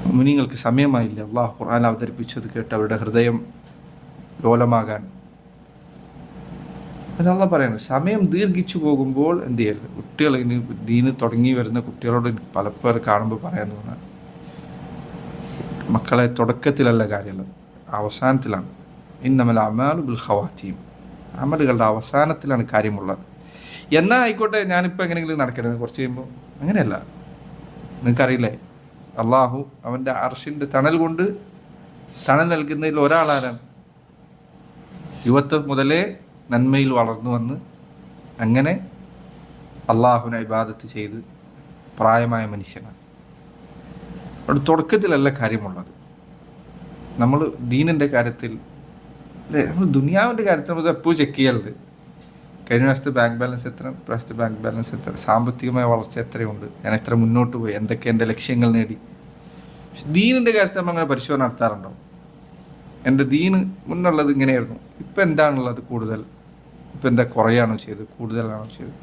മുഅ്മിനീങ്ങൾക്ക് സമയമായില്ല അള്ളാഹു ഖുർആൻ അവതരിപ്പിച്ചത് കേട്ട് അവരുടെ ഹൃദയം ലോലമാകാൻ. അതല്ല പറയുന്നത്, സമയം ദീർഘിച്ചു പോകുമ്പോൾ എന്ത് ചെയ്യരുത്. കുട്ടികൾ ഇനി ദീന് തുടങ്ങി വരുന്ന കുട്ടികളോട് എനിക്ക് പലപ്പോഴും കാണുമ്പോൾ പറയാൻ തോന്നുന്നത്, മക്കളെ തുടക്കത്തിലല്ല കാര്യമുള്ളത്, അവസാനത്തിലാണ്. ഇന്നമൽ അമാലു ബിൽ ഖവാതീം, അമലുകളുടെ അവസാനത്തിലാണ് കാര്യമുള്ളത്. എന്നാൽ ആയിക്കോട്ടെ, ഞാനിപ്പോൾ എങ്ങനെയെങ്കിലും നടക്കരുത് കുറച്ച് കഴിയുമ്പോൾ, അങ്ങനെയല്ല. നിങ്ങൾക്കറിയില്ലേ, അള്ളാഹു അവൻ്റെ അർശിൻ്റെ തണൽ കൊണ്ട് തണൽ നൽകുന്നതിൽ ഒരാളാരാണ്? യുവത്വം മുതലേ നന്മയിൽ വളർന്നു വന്ന് അങ്ങനെ അള്ളാഹുവിനെ ഇബാദത്ത് ചെയ്ത് പ്രായമായ മനുഷ്യനാണ്. അവിടെ തുടക്കത്തിലല്ല കാര്യമുള്ളത്. നമ്മൾ ദീനിൻ്റെ കാര്യത്തിൽ അല്ലേ, നമ്മൾ ദുനിയാവിൻ്റെ കാര്യത്തിൽ നമ്മൾ എപ്പോഴും ചെക്ക് ചെയ്യാറുണ്ട്. കഴിഞ്ഞ വർഷത്തെ ബാങ്ക് ബാലൻസ് എത്ര, പ്രാവശ്യത്തെ ബാങ്ക് ബാലൻസ് എത്ര, സാമ്പത്തികമായ വളർച്ച എത്രയുണ്ട്, ഞാൻ എത്ര മുന്നോട്ട് പോയി, എന്തൊക്കെ എൻ്റെ ലക്ഷ്യങ്ങൾ നേടി. പക്ഷെ ദീനിൻ്റെ കാര്യത്തിൽ നമ്മൾ അങ്ങനെ പരിശോധന നടത്താറുണ്ടോ? എൻ്റെ ദീന് മുന്നുള്ളത് ഇങ്ങനെയായിരുന്നു, ഇപ്പം എന്താണുള്ളത് കൂടുതൽ, ഇപ്പം എന്താ കുറയാണോ ചെയ്തത്, കൂടുതലാണോ ചെയ്തത്?